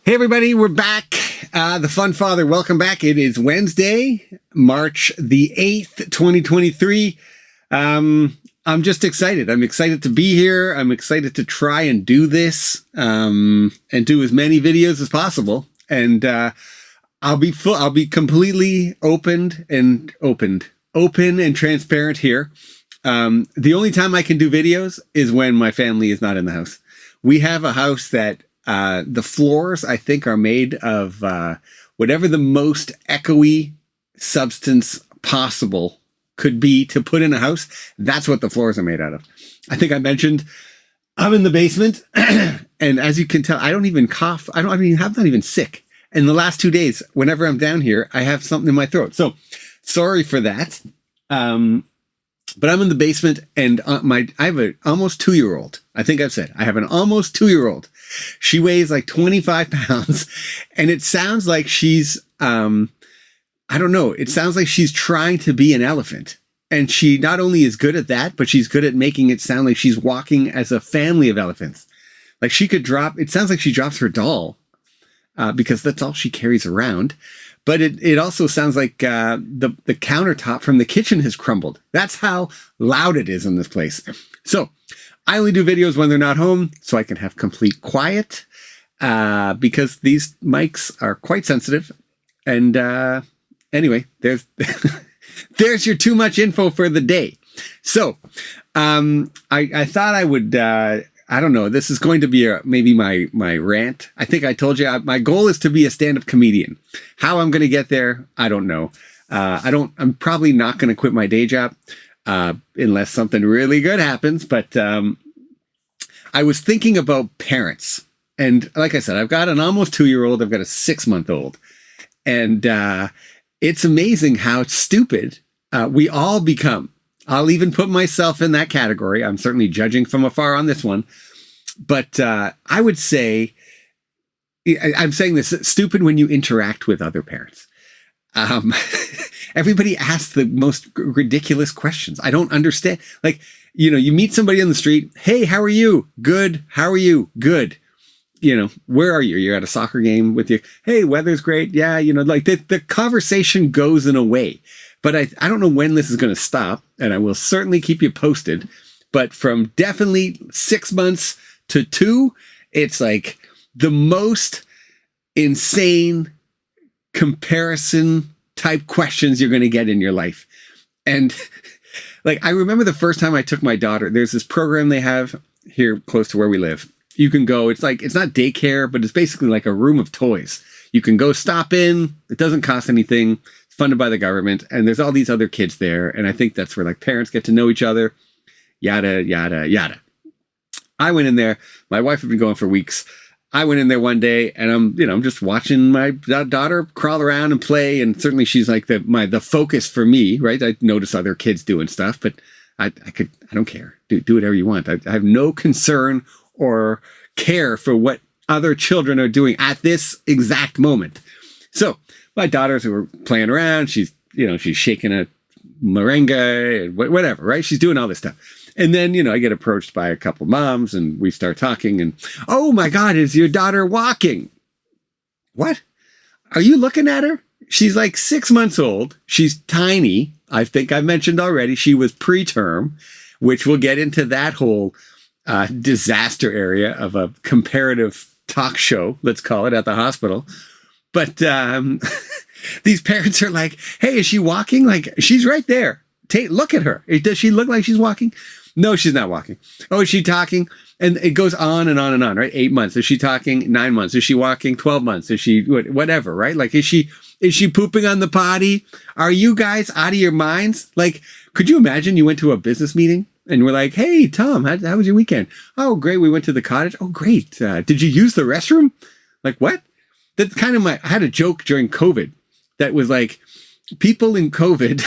Hey everybody, we're back. The Fun Father, welcome back. It is Wednesday, March the 8th, 2023. I'm just excited. I'm excited to be here. I'm excited to try and do this and do as many videos as possible. And I'll be completely open and transparent here. The only time I can do videos is when my family is not in the house. We have a house that the floors, I think, are made of whatever the most echoey substance possible could be to put in a house. That's what the floors are made out of. I think I mentioned I'm in the basement, and as you can tell, I don't even cough. I'm not even sick. And the last 2 days, whenever I'm down here, I have something in my throat. So sorry for that. But I'm in the basement, and I have an almost 2-year-old. I think I've said I have an almost 2-year-old. She weighs like 25 pounds, and it sounds like she's, I don't know. It sounds like she's trying to be an elephant. And she not only is good at that, but she's good at making it sound like she's walking as a family of elephants. Like she could it sounds like she drops her doll because that's all she carries around. But it also sounds like the countertop from the kitchen has crumbled. That's how loud it is in this place. So I only do videos when they're not home, so I can have complete quiet because these mics are quite sensitive. And anyway, there's there's your too much info for the day. So I thought I would. I don't know. This is going to be maybe my rant. I think I told you my goal is to be a stand-up comedian. How I'm going to get there, I don't know. I'm probably not going to quit my day job unless something really good happens. But I was thinking about parents, and like I said, I've got an almost 2-year-old. I've got a 6-month-old, and it's amazing how stupid we all become. I'll even put myself in that category. I'm certainly judging from afar on this one. But I would say, I'm saying this, stupid when you interact with other parents. Everybody asks the most ridiculous questions. I don't understand. Like, you meet somebody on the street. Hey, how are you? Good. How are you? Good. Where are you? You're at a soccer game with you. Hey, weather's great. Yeah. Like the conversation goes in a way. But I don't know when this is going to stop, and I will certainly keep you posted. But from definitely 6 months to 2, it's like the most insane comparison type questions you're going to get in your life. And like, I remember the first time I took my daughter, there's this program they have here close to where we live. You can go, it's not daycare, but it's basically like a room of toys. You can go stop in. It doesn't cost anything. Funded by the government, and there's all these other kids there, and I think that's where like parents get to know each other, yada yada yada. I went in there. My wife had been going for weeks. I went in there one day, and I'm just watching my daughter crawl around and play, and certainly she's like the focus for me, right? I notice other kids doing stuff, but I don't care. Do whatever you want. I have no concern or care for what other children are doing at this exact moment. So my daughters who were playing around, she's shaking a merengue and whatever, right? She's doing all this stuff. And then, I get approached by a couple moms and we start talking and, oh my God, is your daughter walking? What? Are you looking at her? She's like 6 months old. She's tiny. I think I mentioned already she was preterm, which we'll get into that whole disaster area of a comparative talk show, let's call it, at the hospital. But these parents are like, hey, is she walking? Like, she's right there. Look at her. Does she look like she's walking? No, she's not walking. Oh, is she talking? And it goes on and on and on, right? 8 months. Is she talking? 9 months. Is she walking? 12 months. Is she whatever, right? Like, is she pooping on the potty? Are you guys out of your minds? Like, could you imagine you went to a business meeting and we're like, hey, Tom, how was your weekend? Oh, great. We went to the cottage. Oh, great. Did you use the restroom? Like, what? That's kind of I had a joke during COVID that was like, people in COVID,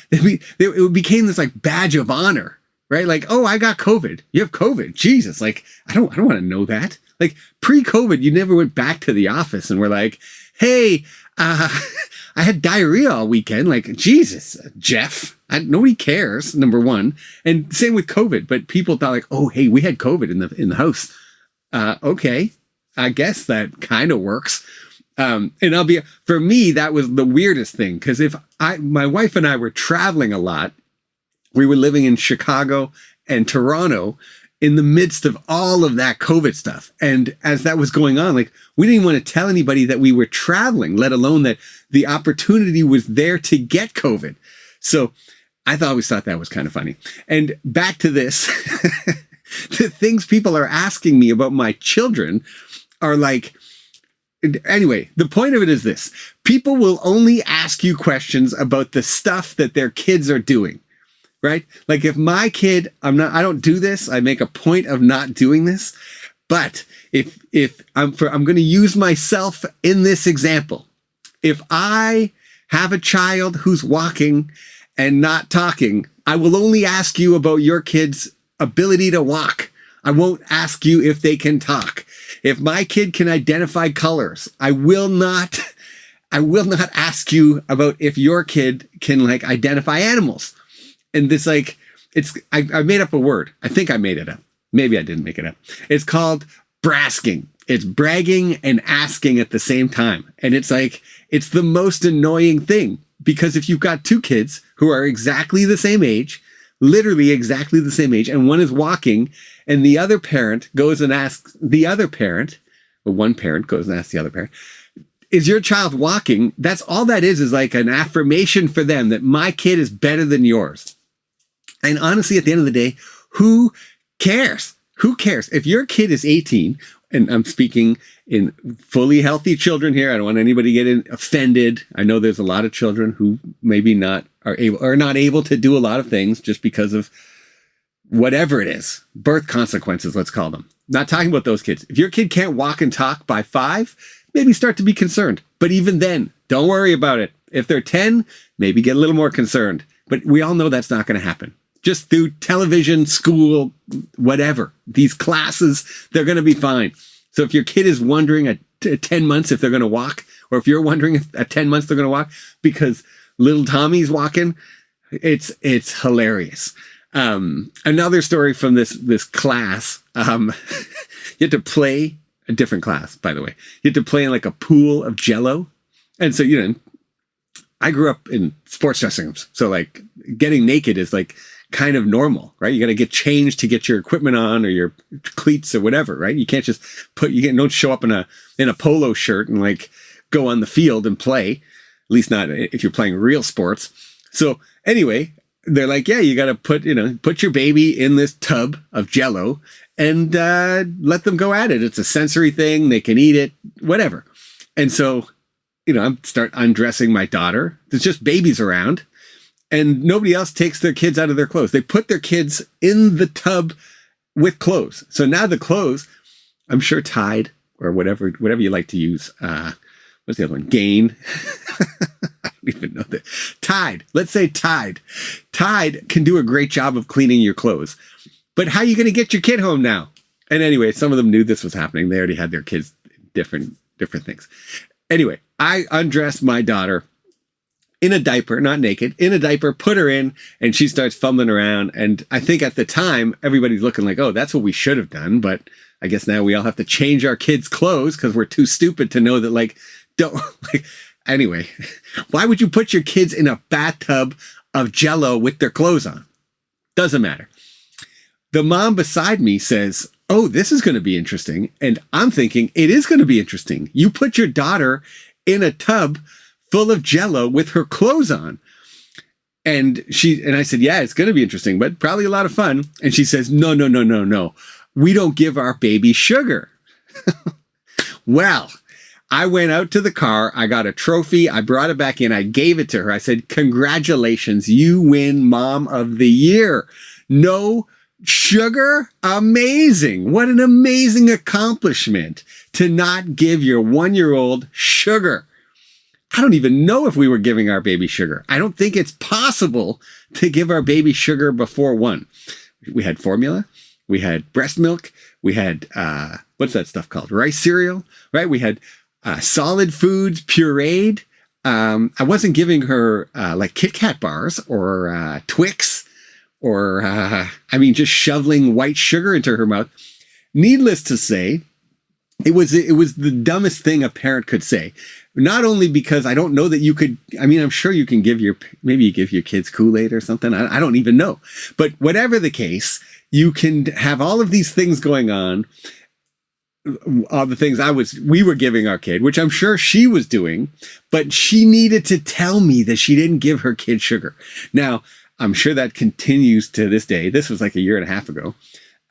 it became this like badge of honor, right? Like, oh, I got COVID. You have COVID. Jesus. Like, I don't want to know that. Like pre-COVID, you never went back to the office and were like, hey, I had diarrhea all weekend. Like, Jesus, Jeff, nobody cares. Number one. And same with COVID, but people thought like, oh, hey, we had COVID in the house. Okay. I guess that kind of works. And for me, that was the weirdest thing. Because my wife and I were traveling a lot. We were living in Chicago and Toronto in the midst of all of that COVID stuff. And as that was going on, like, we didn't want to tell anybody that we were traveling, let alone that the opportunity was there to get COVID. So I always thought that was kind of funny. And back to this, the things people are asking me about my children are like, anyway, the point of it is this: people will only ask you questions about the stuff that their kids are doing. Right? Like, if my kid, I don't do this. I make a point of not doing this. But if I'm going to use myself in this example. If I have a child who's walking and not talking, I will only ask you about your kid's ability to walk. I won't ask you if they can talk. If my kid can identify colors, I will not ask you about if your kid can, like, identify animals. And this, like, I made up a word. I think I made it up. Maybe I didn't make it up. It's called brasking. It's bragging and asking at the same time. And it's like, it's the most annoying thing, because if you've got two kids who are exactly the same age, literally exactly the same age, and one is walking and the other parent goes and asks the other parent, or one parent goes and asks the other parent, is your child walking? That's all that is like an affirmation for them that my kid is better than yours. And honestly, at the end of the day, who cares? Who cares? If your kid is 18, and I'm speaking in fully healthy children here, I don't want anybody getting offended. I know there's a lot of children who maybe not able to do a lot of things just because of whatever it is, birth consequences, let's call them. Not talking about those kids. If your kid can't walk and talk by 5, maybe start to be concerned. But even then, don't worry about it. If they're 10, maybe get a little more concerned. But we all know that's not going to happen. Just through television, school, whatever, these classes, they're going to be fine. So if your kid is wondering at 10 months if they're going to walk, or if you're wondering if at 10 months they're going to walk because little Tommy's walking, it's hilarious. Another story from this class, you had to play a different class, by the way. You had to play in like a pool of Jell-O. And so, I grew up in sports dressing rooms. So like getting naked is like kind of normal, right? You got to get changed to get your equipment on or your cleats or whatever, right? You can't just don't show up in a polo shirt and like go on the field and play, at least not if you're playing real sports. So anyway, they're like, yeah, you got to put your baby in this tub of Jell-O and let them go at it. It's a sensory thing. They can eat it, whatever. And so, I start undressing my daughter. There's just babies around. And nobody else takes their kids out of their clothes. They put their kids in the tub with clothes. So now the clothes, I'm sure Tide or whatever you like to use. What's the other one? Gain. I don't even know that. Tide. Let's say Tide. Tide can do a great job of cleaning your clothes. But how are you going to get your kid home now? And anyway, some of them knew this was happening. They already had their kids different things. Anyway, I undressed my daughter in a diaper, not naked, in a diaper, put her in, and she starts fumbling around. And I think at the time, everybody's looking like, oh, that's what we should have done. But I guess now we all have to change our kids' clothes because we're too stupid to know that, like, don't, like, anyway, why would you put your kids in a bathtub of Jell-O with their clothes on? Doesn't matter. The mom beside me says, oh, this is going to be interesting. And I'm thinking, it is going to be interesting. You put your daughter in a tub full of Jell-O with her clothes on. And I said, yeah, it's going to be interesting, but probably a lot of fun. And she says, no. We don't give our baby sugar. Well, I went out to the car. I got a trophy. I brought it back in. I gave it to her. I said, congratulations. You win Mom of the Year. No sugar? Amazing. What an amazing accomplishment to not give your 1-year-old sugar. I don't even know if we were giving our baby sugar. I don't think it's possible to give our baby sugar before 1. We had formula. We had breast milk. We had, what's that stuff called? Rice cereal, right? We had solid foods, pureed. I wasn't giving her like Kit Kat bars or Twix or, just shoveling white sugar into her mouth. Needless to say, it was the dumbest thing a parent could say. Not only because I don't know that you could, I mean, I'm sure you can maybe you give your kids Kool-Aid or something. I don't even know. But whatever the case, you can have all of these things going on. All the things we were giving our kid, which I'm sure she was doing, but she needed to tell me that she didn't give her kid sugar. Now, I'm sure that continues to this day. This was like a year and a half ago.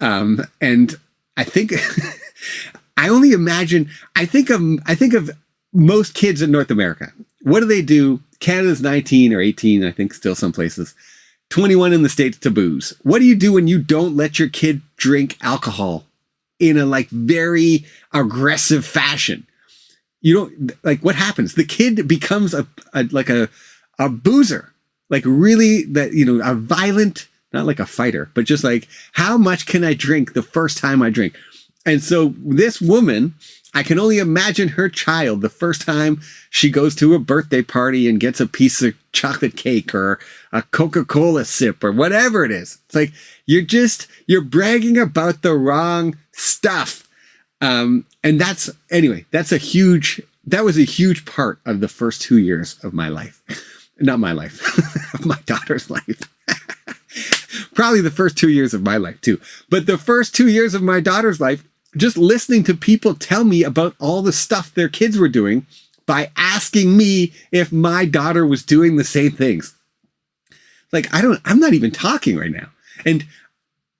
And I think, I think of most kids in North America. What do they do? Canada's 19 or 18, I think, still some places. 21 in the States to booze. What do you do when you don't let your kid drink alcohol in a like very aggressive fashion? You don't, like, what happens? The kid becomes a boozer, like really that, a violent, not like a fighter, but just like, how much can I drink the first time I drink? And so this woman, I can only imagine her child the first time she goes to a birthday party and gets a piece of chocolate cake or a Coca-Cola sip or whatever it is. It's like, you're bragging about the wrong stuff. And that was a huge part of the first 2 years of my life. Not my life, of my daughter's life. Probably the first 2 years of my life too. But the first 2 years of my daughter's life, just listening to people tell me about all the stuff their kids were doing by asking me if my daughter was doing the same things. Like, I'm not even talking right now. And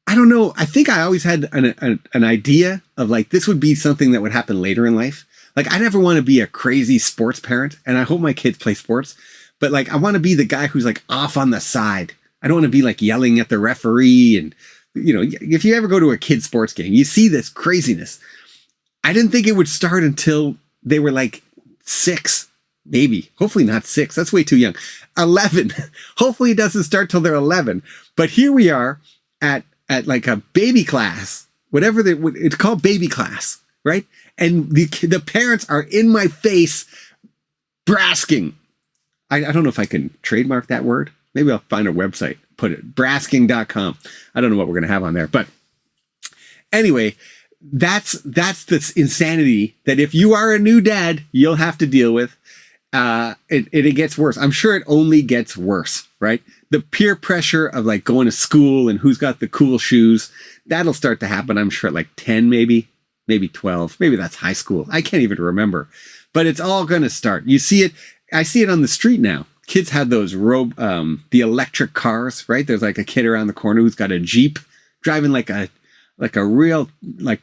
I don't know. I think I always had an idea of like, this would be something that would happen later in life. Like, I never want to be a crazy sports parent, and I hope my kids play sports, but like, I want to be the guy who's like off on the side. I don't want to be like yelling at the referee. And, if you ever go to a kid sports game, you see this craziness. I didn't think it would start until they were like 6, maybe. Hopefully not 6. That's way too young. 11. Hopefully it doesn't start till they're 11. But here we are at like a baby class, whatever it's called, baby class, right? And the parents are in my face, brasking. I don't know if I can trademark that word. Maybe I'll find a website, put it, brasking.com. I don't know what we're going to have on there. But anyway, that's this insanity that if you are a new dad, you'll have to deal with. It gets worse. I'm sure it only gets worse, right? The peer pressure of like going to school and who's got the cool shoes, that'll start to happen, I'm sure, at like 10, maybe 12. Maybe that's high school. I can't even remember. But it's all going to start. You see it. I see it on the street now. Kids have those the electric cars, right? There's like a kid around the corner who's got a Jeep driving like a real, like,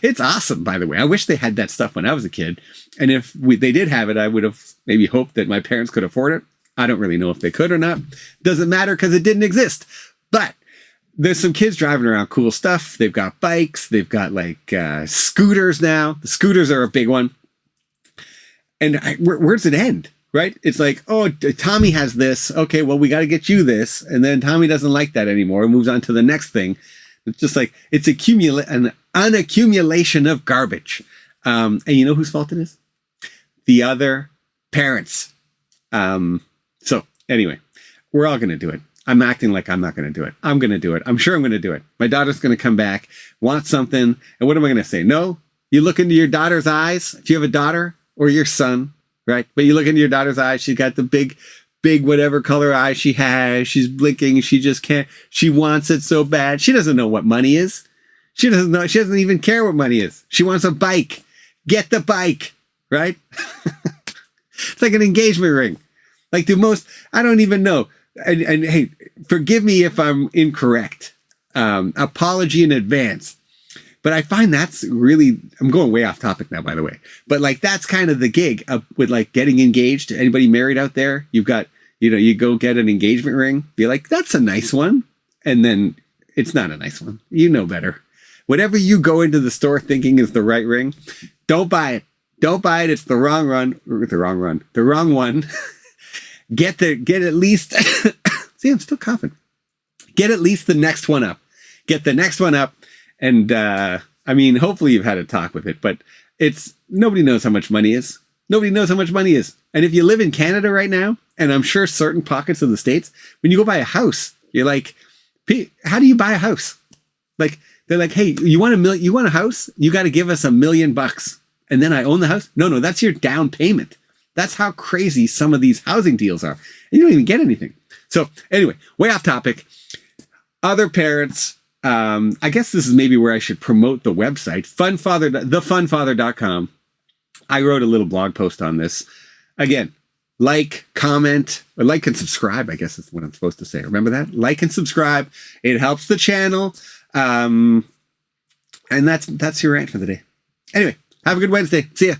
it's awesome, by the way. I wish they had that stuff when I was a kid. And if they did have it, I would have maybe hoped that my parents could afford it. I don't really know if they could or not. Doesn't matter because it didn't exist. But there's some kids driving around cool stuff. They've got bikes. They've got like scooters now. The scooters are a big one. And where does it end? Right? It's like, oh, Tommy has this. Okay, well, we got to get you this. And then Tommy doesn't like that anymore and moves on to the next thing. It's just like, it's an accumulation of garbage. And you know whose fault it is? The other parents. So anyway, we're all going to do it. I'm acting like I'm not going to do it. I'm going to do it. I'm sure I'm going to do it. My daughter's going to come back, want something. And what am I going to say? No, you look into your daughter's eyes. If you have a daughter or your son, right? But you look into your daughter's eyes. She's got the big, whatever color eyes she has. She's blinking. She just can't. She wants it so bad. She doesn't know what money is. She doesn't know. She doesn't even care what money is. She wants a bike. Get the bike, right? It's like an engagement ring. Like I don't even know. And hey, forgive me if I'm incorrect. Apology in advance. But I find that's really, I'm going way off topic now, by the way. But like, that's kind of the gig with like getting engaged. Anybody married out there? You've got, you go get an engagement ring. Be like, that's a nice one. And then it's not a nice one. You know better. Whatever you go into the store thinking is the right ring, don't buy it. Don't buy it. It's the wrong one. Get at least, see, I'm still coughing. Get at least the next one up. Get the next one up. And, I mean, hopefully you've had a talk with it, but nobody knows how much money is. Nobody knows how much money is. And if you live in Canada right now, and I'm sure certain pockets of the States, when you go buy a house, you're like, how do you buy a house? Like, They're like, hey, you want a house? You got to give us $1 million. And then I own the house? No, that's your down payment. That's how crazy some of these housing deals are. And you don't even get anything. So anyway, way off topic. Other parents, I guess this is maybe where I should promote the website, thefunfather.com. I wrote a little blog post on this. Again, comment, or like and subscribe, I guess is what I'm supposed to say. Remember that? Like and subscribe. It helps the channel. And that's your rant for the day. Anyway, have a good Wednesday. See ya.